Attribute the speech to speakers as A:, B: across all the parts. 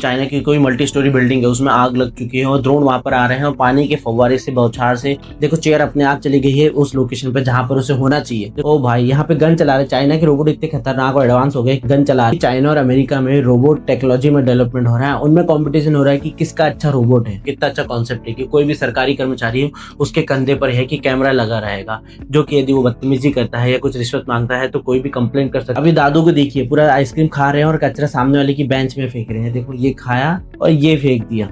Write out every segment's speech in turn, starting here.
A: China की कोई multi storey building है, उसमें आग लग चुकी है और ड्रोन वहां पर आ रहे हैं और पानी के फव्वारे से बौछार से देखो चेयर अपने आप चली गई है उस लोकेशन पे जहां पर उसे होना चाहिए। ओ भाई यहाँ पे गन चला रहे, चाइना के रोबोट इतने खतरनाक और एडवांस हो गए, गन चला रहे। चाइना और अमेरिका में रोबोट टेक्नोलॉजी में डेवलपमेंट हो रहा है, उनमें कॉम्पिटिशन हो रहा है कि किसका अच्छा रोबोट है, कितना अच्छा कॉन्सेप्ट है कि कोई भी सरकारी कर्मचारी हो उसके कंधे पर है कि कैमरा लगा रहेगा, जो कि यदि वो बदतमीजी करता है या कुछ रिश्वत मांगता है तो कोई भी कंप्लेन कर सकता है। अभी दादू को देखिए पूरा आइसक्रीम खा रहे हैं और कचरा सामने वाले की बेंच में फेंक रहे हैं, देखो ये खाया और ये फेंक दिया।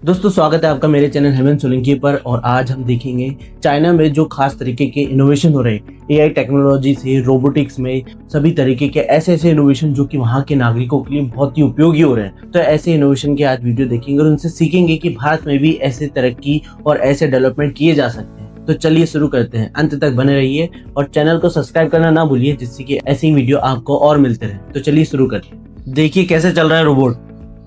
A: दोस्तों स्वागत है आपका मेरे चैनल हेमंत सोलंकी पर, और आज हम देखेंगे चाइना में जो खास तरीके के इनोवेशन हो रहे हैं एआई टेक्नोलॉजी से, रोबोटिक्स में, सभी तरीके के ऐसे इनोवेशन जो कि वहाँ के नागरिकों के लिए बहुत ही उपयोगी हो रहे हैं। तो ऐसे इनोवेशन की आज वीडियो देखेंगे और उनसे सीखेंगे कि भारत में भी ऐसे तरक्की और ऐसे डेवलपमेंट किए जा सकते हैं। तो चलिए शुरू करते हैं, अंत तक बने रहिए और चैनल को सब्सक्राइब करना ना भूलिए जिससे कि ऐसी वीडियो आपको और मिलते रहे। तो चलिए शुरू करते हैं। देखिए कैसे चल रहा है रोबोट,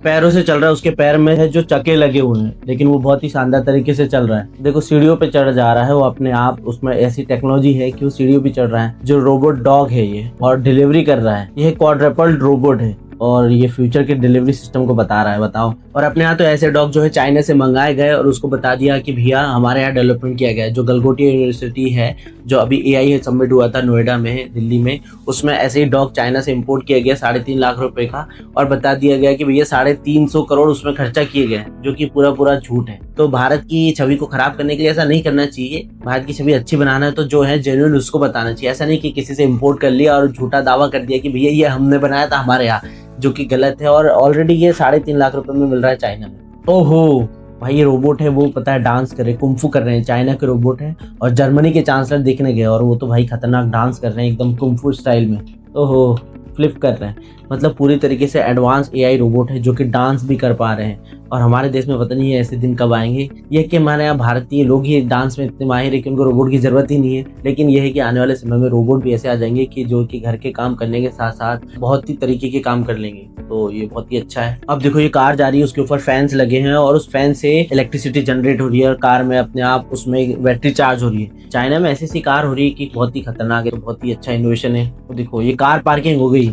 A: पैरों से चल रहा है, उसके पैर में है जो चक्के लगे हुए हैं, लेकिन वो बहुत ही शानदार तरीके से चल रहा है। देखो सीढ़ियों पे चढ़ जा रहा है वो अपने आप, उसमें ऐसी टेक्नोलॉजी है कि वो सीढ़ियों पे चढ़ रहा है। जो रोबोट डॉग है ये और डिलीवरी कर रहा है, ये क्वाड्रपल्ड रोबोट है और ये फ्यूचर के डिलीवरी सिस्टम को बता रहा है, बताओ। और अपने यहाँ तो ऐसे डॉग जो है चाइना से मंगाए गए और उसको बता दिया कि भैया हमारे यहाँ डेवलपमेंट किया गया है। जो गलगोटिया यूनिवर्सिटी है, जो अभी एआई सबमिट हुआ था नोएडा में, दिल्ली में, उसमें ऐसे ही डॉग चाइना से इम्पोर्ट किया गया 3.5 लाख रुपए का, और बता दिया गया कि भैया 350 करोड़ उसमें खर्चा किए गए, जो कि पूरा झूठ है। तो भारत की छवि को खराब करने के लिए ऐसा नहीं करना चाहिए। भारत की छवि अच्छी बनाना है तो जो है जेन्युइन उसको बताना चाहिए। ऐसा नहीं कि किसी से इम्पोर्ट कर लिया और झूठा दावा कर दिया कि भैया ये हमने बनाया था हमारे यहाँ, जो कि गलत है। और ऑलरेडी ये 3.5 लाख रुपए में मिल रहा है चाइना में। ओहो भाई ये रोबोट है, वो पता है डांस कर रहे, कुंफू कर रहे हैं, चाइना के रोबोट है। और जर्मनी के चांसलर देखने गए और वो तो भाई खतरनाक डांस कर रहे हैं एकदम कुंफू स्टाइल में। ओहो फ्लिप कर रहे हैं, मतलब पूरी तरीके से एडवांस एआई रोबोट है जो कि डांस भी कर पा रहे हैं। और हमारे देश में पता नहीं है ऐसे दिन कब आएंगे। यह कि हमारे यहाँ भारतीय लोग ही डांस में इतने माहिर है कि उनको रोबोट की जरूरत ही नहीं है। लेकिन यह है कि आने वाले समय में रोबोट भी ऐसे आ जाएंगे कि जो कि घर के काम करने के साथ साथ बहुत ही तरीके के काम कर लेंगे। तो ये बहुत ही अच्छा है। अब देखो ये कार जा रही है, उसके ऊपर फैंस लगे हैं और उस फैन से इलेक्ट्रिसिटी जनरेट हो रही है और कार में अपने आप उसमें बैटरी चार्ज हो रही है। चाइना में ऐसी कार हो रही है कि बहुत ही खतरनाक है, बहुत ही अच्छा इनोवेशन है। तो देखो ये कार पार्किंग हो गई,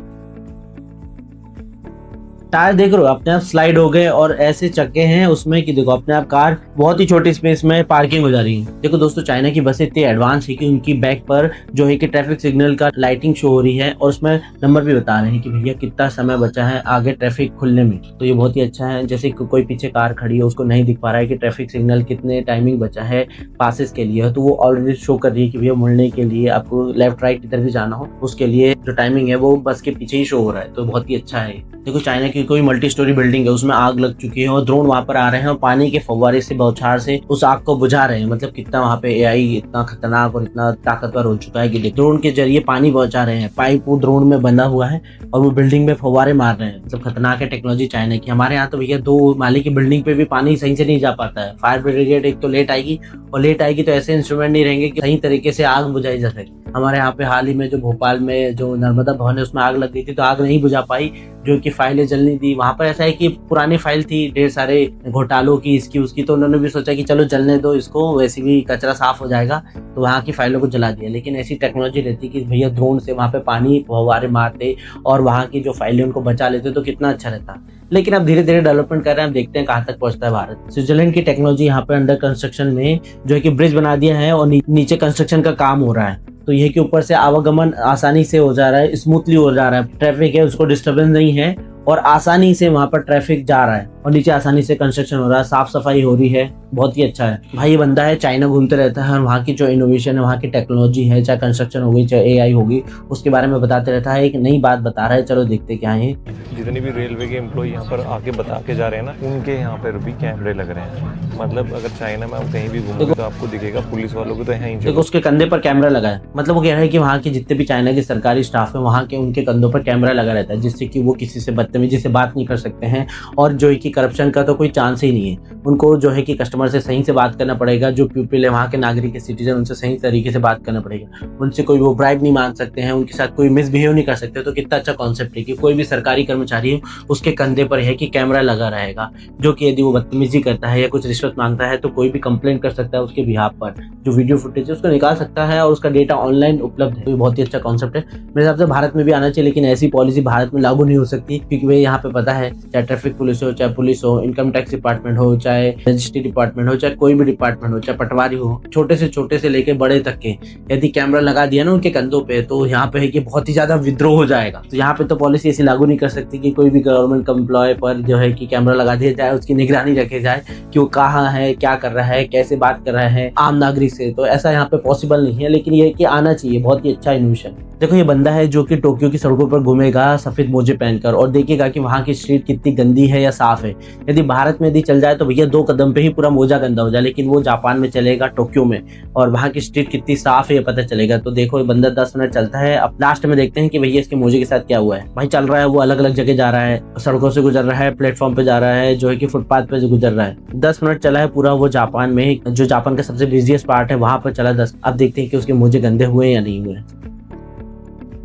A: टायर देख रहे हो अपने आप स्लाइड हो गए और ऐसे चक्के हैं उसमें कि देखो अपने आप कार बहुत ही छोटी स्पेस में पार्किंग हो जा रही है। देखो दोस्तों चाइना की बसें इतनी एडवांस है कि उनकी बैक पर जो है कि ट्रैफिक सिग्नल का लाइटिंग शो हो रही है और उसमें नंबर भी बता रहे हैं कि भैया कितना समय बचा है आगे ट्रैफिक खुलने में। तो ये बहुत ही अच्छा है। जैसे कोई पीछे कार खड़ी है उसको नहीं दिख पा रहा है कि ट्रैफिक सिग्नल कितने टाइमिंग बचा है पासेस के लिए, तो वो ऑलरेडी शो कर रही है कि भैया मुड़ने के लिए आपको लेफ्ट राइट इधर भी जाना हो उसके लिए जो टाइमिंग है वो बस के पीछे ही शो हो रहा है। तो बहुत ही अच्छा है। देखो चाइना की कोई मल्टी स्टोरी बिल्डिंग है, उसमें आग लग चुकी है और ड्रोन वहां पर आ रहे हैं और पानी के फव्वारे से बौछार से उस आग को बुझा रहे हैं। मतलब कितना वहां पे एआई इतना खतरनाक और इतना ताकतवर हो चुका है कि ड्रोन के जरिए पानी पहुंचा रहे हैं। पाइप वो ड्रोन में बंधा हुआ है और वो बिल्डिंग में फव्वारे मार रहे हैं। मतलब खतरनाक है टेक्नोलॉजी चाइना की। हमारे यहाँ तो भैया 2 माले की बिल्डिंग पे भी पानी सही से नहीं जा पाता है। फायर ब्रिगेड एक तो लेट आएगी और लेट आएगी तो ऐसे इंस्ट्रूमेंट नहीं रहेंगे कि सही तरीके से आग बुझाई जा सके। हमारे यहाँ पे हाल ही में जो भोपाल में जो नर्मदा भवन है उसमें आग लग गई थी, तो आग नहीं बुझा पाई, जो कि फाइलें जलनी थी। वहां पर ऐसा है कि पुरानी फाइल थी ढेर सारे घोटालों की, इसकी उसकी, तो उन्होंने भी सोचा कि चलो जलने दो इसको, वैसे भी कचरा साफ हो जाएगा, तो वहाँ की फाइलों को जला दिया। लेकिन ऐसी टेक्नोलॉजी रहती कि भैया ड्रोन से वहाँ पे पानी फव्वारे मारते और वहाँ की जो फाइलें उनको बचा लेते तो कितना अच्छा रहता। लेकिन अब धीरे धीरे डेवलपमेंट कर रहे हैं, हम देखते हैं कहाँ तक पहुंचता है भारत। स्विट्जरलैंड की टेक्नोलॉजी यहाँ पे अंडर कंस्ट्रक्शन में जो है कि ब्रिज बना दिया है और नीचे कंस्ट्रक्शन का काम हो रहा है। तो यह कि ऊपर से आवागमन आसानी से हो जा रहा है, स्मूथली हो जा रहा है। ट्रैफिक है उसको डिस्टर्बेंस नहीं है और आसानी से वहां पर ट्रैफिक जा रहा है और नीचे आसानी से कंस्ट्रक्शन हो रहा है, साफ सफाई हो रही है, बहुत ही अच्छा है। भाई ये बंदा है चाइना घूमते रहता है और वहाँ की जो इनोवेशन है, वहाँ की टेक्नोलॉजी है, चाहे कंस्ट्रक्शन होगी चाहे एआई होगी, उसके बारे में बताते रहता है। एक नई बात बता रहा है, चलो देखते क्या है।
B: जितने भी रेलवे के एम्प्लॉय यहाँ पर आके बता के जा रहे हैं ना, उनके यहाँ पर भी कैमरे लग रहे हैं। मतलब अगर चाइना में आप कहीं भी घूमोगे तो आपको दिखेगा पुलिस वालों को तो यहीं
A: देखो उसके कंधे पर कैमरा लगा है। मतलब वो कह रहा है कि वहाँ के जितने भी चाइना के सरकारी स्टाफ है वहाँ के उनके कंधों पर कैमरा लगा रहता है, जिससे कि वो किसी से बदतमीजी से बात नहीं कर सकते हैं और जो है कि करप्शन का तो कोई चांस ही नहीं है। उनको जो है कि कस्टमर से सही से बात करना पड़ेगा, जो पीपल है वहाँ के नागरिक सिटीजन, उनसे सही तरीके से बात करना पड़ेगा। उनसे कोई वो ब्राइब नहीं मांग सकते हैं, उनके साथ कोई मिसबिहेव नहीं कर सकते। तो कितना अच्छा कॉन्सेप्ट है कि कोई भी सरकारी कर्मचारी है उसके कंधे पर है कि कैमरा लगा रहेगा, जो कि यदि वो बदतमीजी करता है या कुछ रिश्वत मांगता है तो कोई भी कंप्लेंट कर सकता है उसके बिहाफ पर। जो वीडियो फुटेज है उसको निकाल सकता है और उसका डेटा ऑनलाइन उपलब्ध है। तो बहुत ही अच्छा कॉन्सेप्ट है, मेरे हिसाब से भारत में भी आना चाहिए, लेकिन ऐसी पॉलिसी भारत में लागू नहीं हो सकती, क्योंकि भाई यहाँ पे पता है चाहे ट्रैफिक पुलिस हो, चाहे पुलिस हो, इनकम टैक्स डिपार्टमेंट हो, चाहे रजिस्ट्री डिपार्टमेंट हो, चाहे कोई भी डिपार्टमेंट हो, चाहे पटवारी हो, छोटे से लेके बड़े तक के, यदि कैमरा लगा दिया ना उनके कंधों पे, तो यहाँ पे है कि बहुत ही ज्यादा विद्रोह हो जाएगा। तो यहाँ पे तो पॉलिसी ऐसी लागू नहीं कर सकती कि कोई भी गवर्नमेंट एम्प्लॉय पर जो है कि कैमरा लगा दिया जाए, उसकी निगरानी रखी जाए कि वो कहाँ है, क्या कर रहा है, कैसे बात कर रहा है आम नागरिक से। तो ऐसा यहाँ पे पॉसिबल नहीं है, लेकिन ये कि आना चाहिए, बहुत ही अच्छा इनोवेशन। देखो ये बंदा है जो कि टोक्यो की सड़कों पर घूमेगा सफेद मोजे पहनकर और देखेगा कि वहाँ की स्ट्रीट कितनी गंदी है या साफ है। यदि भारत में यदि चल जाए तो भैया 2 कदम पे ही पूरा मोजा गंदा हो जाए, लेकिन वो जापान में चलेगा, टोक्यो में, और वहाँ की स्ट्रीट कितनी साफ है ये पता चलेगा। तो देखो ये बंदा 10 मिनट चलता है, अब लास्ट में देखते हैं कि भैया इसके मोजे के साथ क्या हुआ है। भाई चल रहा है, वो अलग अलग जगह जा रहा है, सड़कों से गुजर रहा है, प्लेटफॉर्म पे जा रहा है, जो है कि फुटपाथ पे गुजर रहा है। 10 मिनट चला है पूरा वो जापान में, जो जापान का सबसे बिजिएस्ट पार्ट है वहां पर चला 10। अब देखते हैं कि उसके मोजे गंदे हुए या नहीं हुए।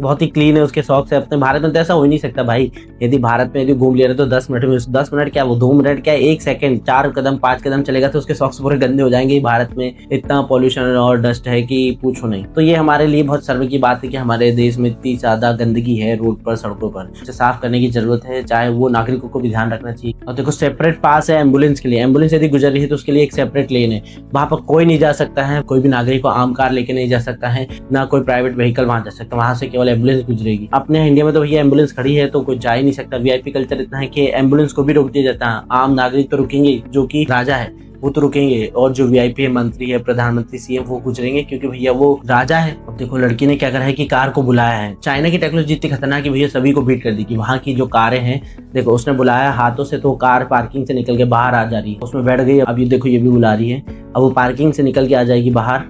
A: बहुत ही क्लीन है उसके शौक से। अपने भारत में तो ऐसा हो ही नहीं सकता भाई, यदि भारत में यदि घूम लिया तो 10 मिनट में, 10 मिनट क्या वो 2 मिनट क्या 1 सेकंड, 4 कदम 5 कदम चलेगा तो उसके सॉक्स पूरे गंदे हो जाएंगे। भारत में इतना पॉल्यूशन और डस्ट है कि पूछो नहीं। तो ये हमारे लिए बहुत शर्म की बात है कि हमारे देश में इतनी ज्यादा गंदगी है रोड पर, सड़कों पर। इसे साफ करने की जरूरत है, चाहे वो नागरिकों को भी ध्यान रखना चाहिए। और देखो सेपरेट पास है एम्बुलेंस के लिए, एम्बुलेंस यदि गुजर रही है तो उसके लिए एक सेपरेट लेन है, वहां पर कोई नहीं जा सकता है, कोई भी नागरिक को आम कार लेके नहीं जा सकता है, ना कोई प्राइवेट व्हीकल वहां जा सकता है, वहां से केवल एम्बुलेंस गुजरेगी। अपने इंडिया में तो भैया एम्बुलेंस खड़ी है तो कोई जा ही नहीं सकता। वीआईपी कल्चर इतना है कि एम्बुलेंस को भी रोक दिया जाता है। आम नागरिक तो रुकेंगे, जो कि राजा है वो तो रुकेंगे, और जो वीआईपी है, मंत्री है, प्रधानमंत्री, सीएम, वो गुजरेंगे क्योंकि भैया वो राजा है। अब देखो लड़की ने क्या करा है कि कार को बुलाया है। चाइना की टेक्नोलॉजी इतनी खतरनाक है भैया, सभी को बीट कर दी कि वहाँ की जो कारें हैं, देखो उसने बुलाया हाथों से तो कार पार्किंग से निकल के बाहर आ जा रही है, उसमें बैठ गई। अब ये देखो ये भी बुला रही है, अब वो पार्किंग से निकल के आ जाएगी बाहर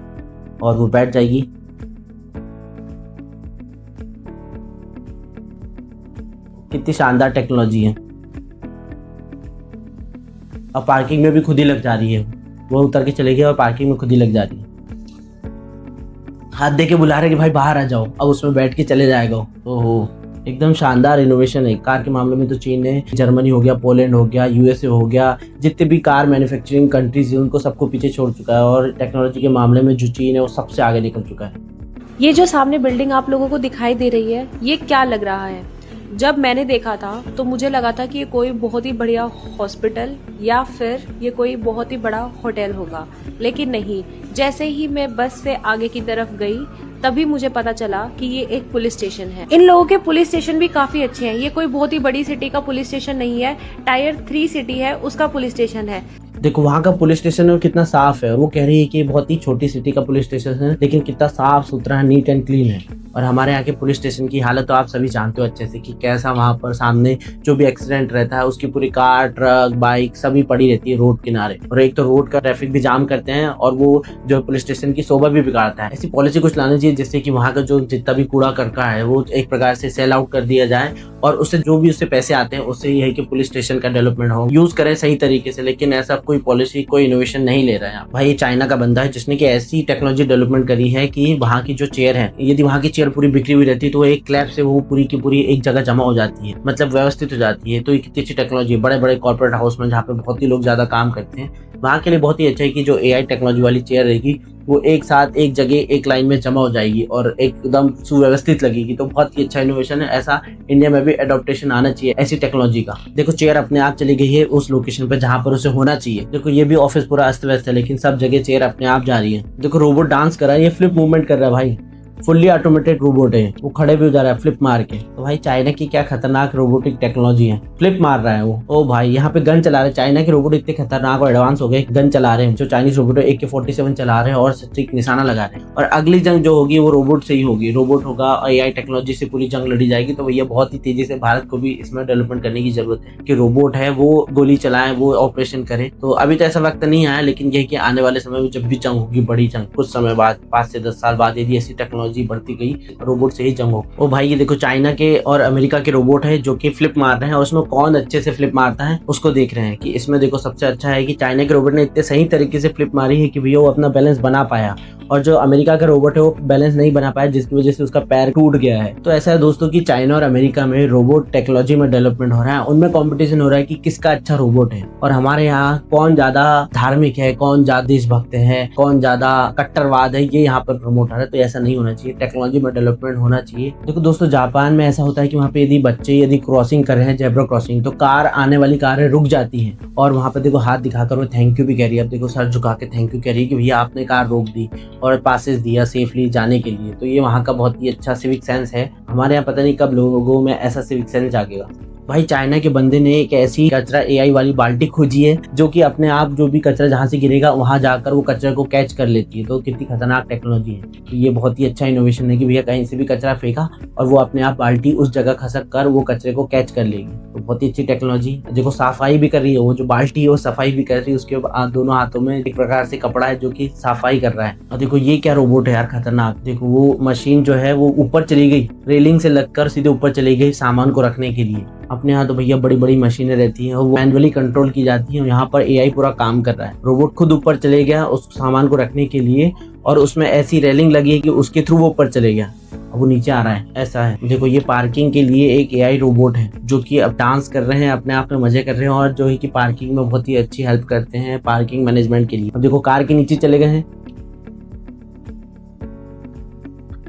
A: और वो बैठ जाएगी। कितनी शानदार टेक्नोलॉजी है। अब पार्किंग में भी खुद ही लग जा रही है, वो उतर के चले गए और पार्किंग में खुद ही लग जा रही है। हाथ दे के बुला रहे कि भाई बाहर आ जाओ, अब उसमें बैठ के चले जाएगा। ओहो, एकदम शानदार इनोवेशन है। कार के मामले में तो चीन है, जर्मनी हो गया, पोलैंड हो गया, यूएसए हो गया, जितने भी कार मैन्युफैक्चरिंग कंट्रीज है उनको सबको पीछे छोड़ चुका है, और टेक्नोलॉजी के मामले में जो चीन है वो सबसे आगे निकल चुका है।
C: ये जो सामने बिल्डिंग आप लोगों को दिखाई दे रही है, ये क्या लग रहा है? जब मैंने देखा था तो मुझे लगा था कि ये कोई बहुत ही बढ़िया हॉस्पिटल या फिर ये कोई बहुत ही बड़ा होटल होगा, लेकिन नहीं। जैसे ही मैं बस से आगे की तरफ गई तभी मुझे पता चला कि ये एक पुलिस स्टेशन है। इन लोगों के पुलिस स्टेशन भी काफी अच्छे हैं। ये कोई बहुत ही बड़ी सिटी का पुलिस स्टेशन नहीं है, टायर 3 सिटी है उसका पुलिस स्टेशन है।
A: देखो वहाँ का पुलिस स्टेशन कितना साफ है, और वो कह रही है कि बहुत ही छोटी सिटी का पुलिस स्टेशन है, लेकिन कितना साफ सुथरा है, नीट एंड क्लीन है। और हमारे यहाँ के पुलिस स्टेशन की हालत तो आप सभी जानते हो अच्छे से कि कैसा वहाँ पर सामने जो भी एक्सीडेंट रहता है उसकी पूरी कार, ट्रक, बाइक सभी पड़ी रहती है रोड किनारे, और एक तो रोड का ट्रैफिक भी जाम करते हैं और वो जो पुलिस स्टेशन की शोभा भी बिगाड़ता है। ऐसी पॉलिसी कुछ लानी चाहिए जिससे कि वहाँ का जो जितना भी कूड़ा करका है वो एक प्रकार से सेल आउट कर दिया जाए, और उससे जो भी उससे पैसे आते हैं उससे ये है कि पुलिस स्टेशन का डेवलपमेंट हो, यूज करें सही तरीके से। लेकिन ऐसा कोई पॉलिसी, कोई इनोवेशन नहीं ले रहा है। भाई ये चाइना का बंदा है जिसने कि ऐसी टेक्नोलॉजी डेवलपमेंट करी है कि वहाँ की जो चेयर है, यदि वहाँ की चेयर पूरी बिखरी हुई रहती है तो एक क्लैप से वो पूरी की पूरी एक जगह जमा हो जाती है, मतलब व्यवस्थित हो जाती है। तो ये कितनी अच्छी टेक्नोलॉजी है। बड़े बड़े कॉर्पोरेट हाउस में जहाँ पे बहुत ही लोग ज्यादा काम करते हैं, वहाँ के लिए बहुत ही अच्छा है कि जो एआई टेक्नोलॉजी वाली चेयर रहेगी वो एक साथ एक जगह एक लाइन में जमा हो जाएगी और एकदम सुव्यवस्थित लगेगी। तो बहुत ही अच्छा इनोवेशन है। ऐसा इंडिया में भी एडॉप्टेशन आना चाहिए ऐसी टेक्नोलॉजी का। देखो चेयर अपने आप चली गई है उस लोकेशन पे जहाँ पर उसे होना चाहिए। देखो ये भी ऑफिस पूरा अस्त व्यस्त है, लेकिन सब जगह चेयर अपने आप जा रही है। देखो रोबोट डांस कर रहा है, ये फ्लिप मूवमेंट कर रहा है भाई, फुल्ली ऑटोमेटेड रोबोट है, वो खड़े भी हो जा रहा है फ्लिप मार के। तो भाई चाइना की क्या खतरनाक रोबोटिक टेक्नोलॉजी है, फ्लिप मार रहा है वो। ओ भाई यहाँ पे गन चला रहे, चाइना के रोबोट इतने खतरनाक और एडवांस हो गए, गन चला रहे हैं। जो चाइनीज रोबोट है AK-47 चला रहे हैं और सटीक निशाना लगा रहे हैं। और अगली जंग जो होगी वो रोबोट से ही होगी, रोबोट होगा, AI टेक्नोलॉजी से पूरी जंग लड़ी जाएगी। तो भैया बहुत ही तेजी से भारत को भी इसमें डेवलपमेंट करने की जरूरत है कि रोबोट है वो गोली चलाए, वो ऑपरेशन करे। तो अभी तो ऐसा वक्त नहीं आया, लेकिन यह कि आने वाले समय में जब भी जंग होगी, बड़ी जंग, कुछ समय बाद 5 से 10 साल बाद यदि ऐसी टेक्नोलॉजी बढ़ती गई, रोबोट से ही जंग हो। ओ भाई ये देखो चाइना के और अमेरिका के रोबोट है जो कि फ्लिप मार रहे हैं, और उसमें कौन अच्छे से फ्लिप मारता है उसको देख रहे हैं। कि इसमें देखो सबसे अच्छा है कि चाइना के रोबोट ने इतने सही तरीके से फ्लिप मारी है कि भैया वो अपना बैलेंस बना पाया, और जो अमेरिका का रोबोट है वो बैलेंस नहीं बना पाया, जिसकी वजह से उसका पैर टूट गया है। तो ऐसा है दोस्तों कि चाइना और अमेरिका में रोबोट टेक्नोलॉजी में डेवलपमेंट हो रहा है, उनमें कंपटीशन हो रहा है कि किसका अच्छा रोबोट है। और हमारे यहाँ कौन ज्यादा धार्मिक है, कौन ज्यादा देशभक्त है, कौन ज्यादा कट्टरवाद है, ये यहाँ पर प्रमोट हो रहा है। तो ऐसा नहीं होना चाहिए। चाहिए, टेक्नोलॉजी में डेवलपमेंट होना चाहिए। देखो दोस्तों, जापान में ऐसा होता है कि वहाँ पे यदि बच्चे यदि क्रॉसिंग कर रहे हैं, जेब्रा क्रॉसिंग, तो कार आने वाली कारें रुक जाती हैं और वहाँ पे देखो हाथ दिखाकर वो थैंक यू भी कह रही है। अब देखो सर झुका के थैंक यू कह रही है कि भैया आपने कार रोक दी और पासेस दिया सेफली जाने के लिए। तो ये वहाँ का बहुत ही अच्छा सिविक सेंस है। हमारे यहाँ पता नहीं कब लोगों में ऐसा सिविक सेंस जागेगा। भाई चाइना के बंदे ने एक ऐसी कचरा एआई वाली बाल्टी खोजी है जो कि अपने आप जो भी कचरा जहाँ से गिरेगा वहां जाकर वो कचरा को कैच कर लेती है। तो कितनी खतरनाक टेक्नोलॉजी है। तो ये बहुत ही अच्छा इनोवेशन है कि भैया कहीं से भी कचरा फेंका और वो अपने आप बाल्टी उस जगह खसक कर वो कचरे को कैच कर लेगी। तो बहुत ही अच्छी टेक्नोलॉजी। देखो सफाई भी कर रही है, वो जो बाल्टी है वो सफाई भी कर रही है। उसके दोनों हाथों में एक प्रकार से कपड़ा है जो कि सफाई कर रहा है। और देखो ये क्या रोबोट है यार, खतरनाक। देखो वो मशीन जो है वो ऊपर चली गई, रेलिंग से लगकर सीधे ऊपर चली गई सामान को रखने के लिए। अपने यहाँ तो भैया बड़ी बड़ी मशीनें रहती हैं, वो मैनुअली कंट्रोल की जाती हैं। यहाँ पर एआई पूरा काम कर रहा है। रोबोट खुद ऊपर चले गया उस सामान को रखने के लिए और उसमें ऐसी रेलिंग लगी है कि उसके थ्रू वो ऊपर चले गया। अब वो नीचे आ रहा है, ऐसा है। देखो ये पार्किंग के लिए एक एआई रोबोट है जो कि अब डांस कर रहे हैं, अपने आप में मजे कर रहे हैं और जो है कि पार्किंग में बहुत ही अच्छी हेल्प करते हैं पार्किंग मैनेजमेंट के लिए। अब देखो कार के नीचे चले गए हैं।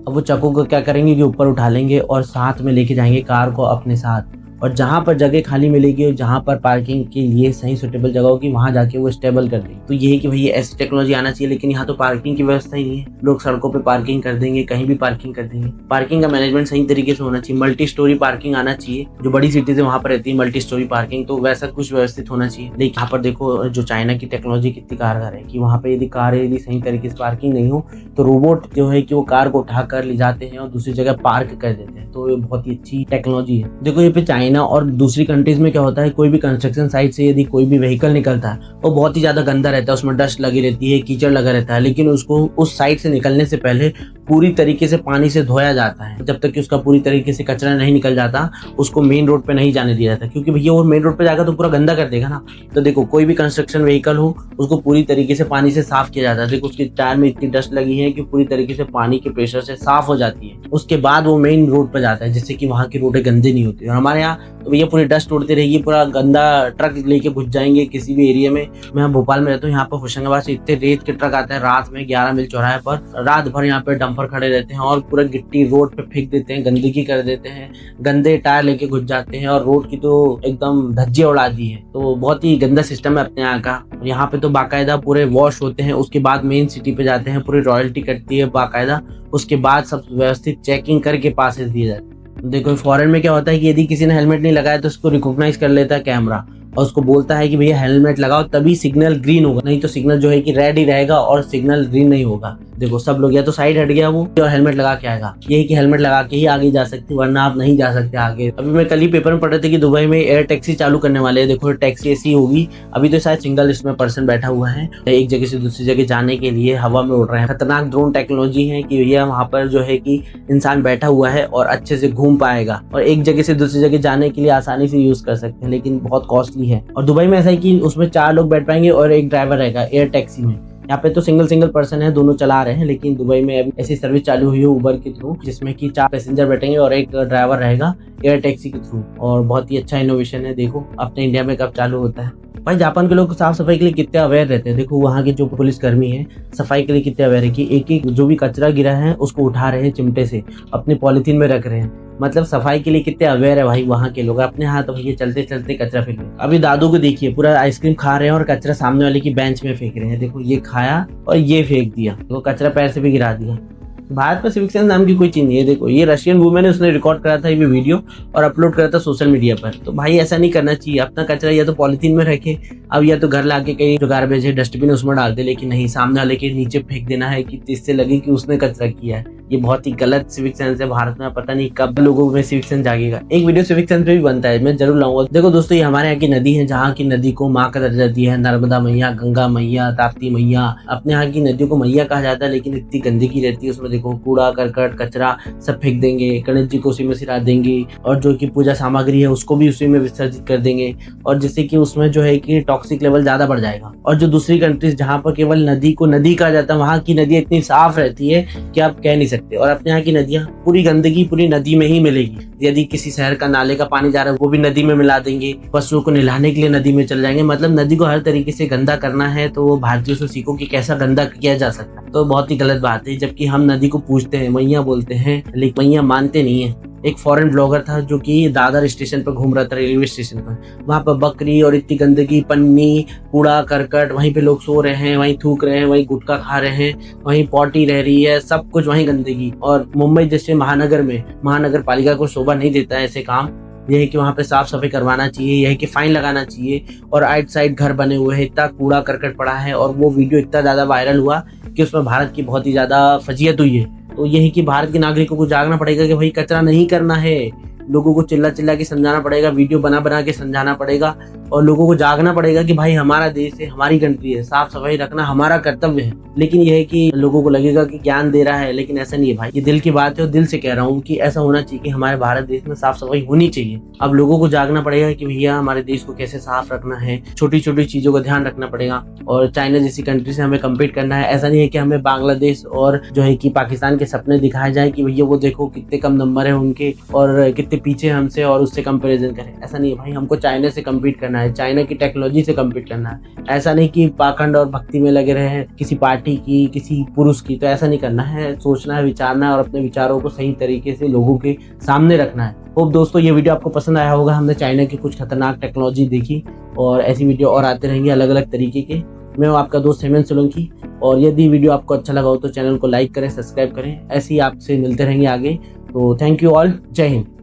A: अब वो चक्कू को क्या करेंगे कि ऊपर उठा लेंगे और साथ में लेके जाएंगे कार को अपने साथ। और जहां पर जगह खाली मिलेगी और जहां पर पार्किंग के लिए सही सुटेबल जगह होगी वहां जाके वो स्टेबल कर देंगे। तो ये है कि भैया ऐसी टेक्नोलॉजी आना चाहिए। लेकिन यहाँ तो पार्किंग की व्यवस्था ही नहीं है। लोग सड़कों पे पार्किंग कर देंगे, कहीं भी पार्किंग कर देंगे। पार्किंग का मैनेजमेंट सही तरीके से होना चाहिए। मल्टी स्टोरी पार्किंग आना चाहिए। जो बड़ी सिटीज है वहां पर रहती है मल्टी स्टोरी पार्किंग, तो वैसा कुछ व्यवस्थित होना चाहिए। लेकिन यहाँ पर देखो जो चाइना की टेक्नोलॉजी कितनी कारगर है कि वहाँ पे यदि कार यदि सही तरीके से पार्किंग नहीं हो तो रोबोट जो है कि वो कार को उठाकर ले जाते हैं और दूसरी जगह पार्क कर देते हैं। तो ये बहुत ही अच्छी टेक्नोलॉजी है। देखो ये पे चाइना और दूसरी कंट्रीज में क्या होता है, कोई भी कंस्ट्रक्शन साइट से यदि कोई भी व्हीकल निकलता है वो बहुत ही ज्यादा गंदा रहता है, उसमें डस्ट लगी रहती है, कीचड़ लगा रहता है। लेकिन उसको उस साइट से निकलने से पहले पूरी तरीके से पानी से धोया जाता है। जब तक कि उसका पूरी तरीके से कचरा नहीं निकल जाता उसको मेन रोड पे नहीं जाने दिया जाता, क्योंकि भैया वो मेन रोड पे जाकर तो पूरा गंदा कर देगा ना। तो देखो कोई भी कंस्ट्रक्शन व्हीकल हो उसको पूरी तरीके से पानी से साफ किया जाता है। देखो उसके टायर में इतनी डस्ट लगी है कि पूरी तरीके से पानी के प्रेशर से साफ हो जाती है। उसके बाद वो मेन रोड पर जाता है जिससे कि वहाँ की रोडें गंदी नहीं होती। और हमारे यहाँ तो भैया पूरी डस्ट उड़ती रहेगी, पूरा गंदा ट्रक लेके घुस जाएंगे किसी भी एरिया में। मैं भोपाल में रहता हूँ, यहाँ पर होशंगाबाद से इतने रेत के ट्रक आते हैं रात में 11 मील चौराहे पर। रात भर यहाँ पे डंपर खड़े रहते हैं और पूरा गिट्टी रोड पे फेंक देते हैं, गंदगी कर देते हैं, गंदे टायर लेके घुस जाते हैं और रोड की तो एकदम धज्जियां उड़ा दी है। तो बहुत ही गंदा सिस्टम है अपने यहाँ का। यहाँ पे तो बाकायदा पूरे वॉश होते हैं, उसके बाद मेन सिटी पे जाते हैं, पूरी रॉयल्टी कटती है बाकायदा, उसके बाद सब व्यवस्थित चेकिंग करके पासेस दिए जाते हैं। देखो फॉरेन में क्या होता है कि यदि किसी ने हेलमेट नहीं लगाया तो उसको रिकॉग्नाइज कर लेता है कैमरा और उसको बोलता है कि भैया हेलमेट लगाओ, तभी सिग्नल ग्रीन होगा, नहीं तो सिग्नल जो है कि रेड ही रहेगा और सिग्नल ग्रीन नहीं होगा। देखो सब लोग या तो साइड हट गया वो और हेलमेट लगा के आएगा। ये है कि हेलमेट लगा के ही आगे जा सकते, वरना आप नहीं जा सकते आगे। अभी मैं कल ही पेपर में पढ़ रहे थे कि दुबई में एयर टैक्सी चालू करने वाले हैं। देखो टैक्सी ऐसी होगी, अभी तो शायद सिंगल इसमें पर्सन बैठा हुआ है, एक जगह से दूसरी जगह जाने के लिए हवा में उड़ रहे हैं। खतरनाक ड्रोन टेक्नोलॉजी है कि भैया वहाँ पर जो है कि इंसान बैठा हुआ है और अच्छे से घूम पाएगा और एक जगह से दूसरी जगह जाने के लिए आसानी से यूज कर सकते हैं, लेकिन बहुत कॉस्टली है। और दुबई में ऐसा है कि उसमें 4 लोग बैठ पाएंगे और एक ड्राइवर रहेगा एयर टैक्सी में। यहाँ पे तो सिंगल पर्सन है, दोनों चला रहे हैं, लेकिन दुबई में अभी ऐसी सर्विस चालू हुई है उबर के थ्रू, जिसमें कि 4 पैसेंजर बैठेंगे और एक ड्राइवर रहेगा एयर टैक्सी के थ्रू। और बहुत ही अच्छा इनोवेशन है। देखो अपने इंडिया में कब चालू होता है। भाई जापान के लोग साफ सफाई के लिए कितने अवेयर रहते हैं। देखो वहाँ के जो पुलिसकर्मी है सफाई के लिए कितने अवेयर है कि एक एक जो भी कचरा गिरा है उसको उठा रहे हैं चिमटे से, अपने पॉलिथीन में रख रहे हैं। मतलब सफाई के लिए कितने अवेयर है भाई वहाँ के लोग। अपने हाथ तो भैया चलते चलते कचरा फेंक रहे हैं। अभी दादू को देखिए पूरा आइसक्रीम खा रहे हैं और कचरा सामने वाले की बेंच में फेंक रहे हैं। देखो ये खाया और ये फेंक दिया, तो कचरा पैर से भी गिरा दिया। भारत में सिविक सेंस नाम की कोई चीज नहीं है। देखो ये रशियन वुमेन है, उसने रिकॉर्ड करा था ये वीडियो और अपलोड करा था सोशल मीडिया पर। तो भाई ऐसा नहीं करना चाहिए। अपना कचरा या तो पॉलिथीन में रखे, अब या तो घर लाके कहीं जो गार्बेज है डस्टबिन उसमें डाल दे, लेकिन नहीं सामने वाले के नीचे फेंक देना है कि जिससे लगे कि उसने कचरा किया है। ये बहुत ही गलत सिविक सेंस है भारत में। पता नहीं कब लोगों में सिविक सेंस जागेगा। एक वीडियो सिविक सेंस पे भी बनता है, मैं जरूर लाऊंगा। देखो दोस्तों ये हमारे यहाँ की नदी है, जहाँ की नदी को माँ का दर्जा दिया है। नर्मदा मैया, गंगा मैया, ताप्ती मैया। अपने यहाँ की नदियों को मैया कहा जाता है, लेकिन इतनी गंदगी रहती है उसमें। देखो कूड़ा करकट कचरा सब फेंक देंगे, गणेश जी को उसी में सिरा देंगे और जो कि पूजा सामग्री है उसको भी उसी में विसर्जित कर देंगे, और जिससे कि उसमें जो है कि टॉक्सिक लेवल ज्यादा बढ़ जाएगा। और जो दूसरी कंट्रीज जहाँ पर केवल नदी को नदी कहा जाता है, वहाँ की नदी इतनी साफ रहती है कि आप कह नहीं सकते। सकते। और अपने यहाँ की नदियाँ, पूरी गंदगी पूरी नदी में ही मिलेगी। यदि किसी शहर का नाले का पानी जा रहा है वो भी नदी में मिला देंगे, पशुओं को नहलाने के लिए नदी में चले जाएंगे। मतलब नदी को हर तरीके से गंदा करना है, तो वो भारतीयों से सीखो कि कैसा गंदा किया जा सकता है। तो बहुत ही गलत बात है। जबकि हम नदी को पूजते हैं, मैया बोलते हैं, लेकिन मैया मानते नहीं है। एक फॉरेन ब्लॉगर था जो कि दादर स्टेशन पर घूम रहा था, रेलवे स्टेशन पर। वहां पर बकरी और इतनी गंदगी, पन्नी, कूड़ा करकट, वहीं पे लोग सो रहे हैं, वहीं थूक रहे हैं, वहीं गुटखा खा रहे हैं, वहीं पॉटी रह रही है, सब कुछ वहीं गंदगी। और मुंबई जैसे महानगर में महानगर पालिका को शोभा नहीं देता है ऐसे काम। यह है कि वहाँ पे साफ सफाई करवाना चाहिए, यह है कि फाइन लगाना चाहिए। और आइट साइड घर बने हुए हैं, इतना कूड़ा करकट पड़ा है, और वो वीडियो इतना ज्यादा वायरल हुआ कि उसमें भारत की बहुत ही ज्यादा फजीयत हुई है। तो यही कि भारत के नागरिकों को जागना पड़ेगा कि भाई कचरा नहीं करना है। लोगों को चिल्ला चिल्ला के समझाना पड़ेगा, वीडियो बना बना के समझाना पड़ेगा, और लोगों को जागना पड़ेगा कि भाई हमारा देश है, हमारी कंट्री है, साफ सफाई रखना हमारा कर्तव्य है। लेकिन यह है कि लोगों को लगेगा कि ज्ञान दे रहा है, लेकिन ऐसा नहीं है भाई। ये दिल की बात है और दिल से कह रहा हूँ कि ऐसा होना चाहिए कि हमारे भारत देश में साफ सफाई होनी चाहिए। अब लोगों को जागना पड़ेगा कि भैया हमारे देश को कैसे साफ रखना है, छोटी छोटी चीजों का ध्यान रखना पड़ेगा। और चाइना जैसी कंट्री से हमें कम्पीट करना है। ऐसा नहीं है कि हमें बांग्लादेश और जो है कि पाकिस्तान के सपने दिखाए जाए कि भैया वो देखो कितने कम नंबर है उनके और कितने पीछे हमसे, और उससे कंपैरिजन करें। ऐसा नहीं है भाई, हमको चाइना से कम्पीट करना है, चाइना की टेक्नोलॉजी से कम्पीट करना है। ऐसा नहीं कि पाखंड और भक्ति में लगे रहे हैं किसी पार्टी की, किसी पुरुष की। तो ऐसा नहीं करना है, सोचना है, विचारना है और अपने विचारों को सही तरीके से लोगों के सामने रखना है। होप दोस्तों ये वीडियो आपको पसंद आया होगा। हमने चाइना की कुछ खतरनाक टेक्नोलॉजी देखी, और ऐसी वीडियो और आते रहेंगे अलग अलग तरीके के। मैं हूं आपका दोस्त हेमंत सोलंकी, और यदि वीडियो आपको अच्छा लगा हो तो चैनल को लाइक करें, सब्सक्राइब करें। ऐसे ही आपसे मिलते रहेंगे आगे। तो थैंक यू ऑल, जय हिंद।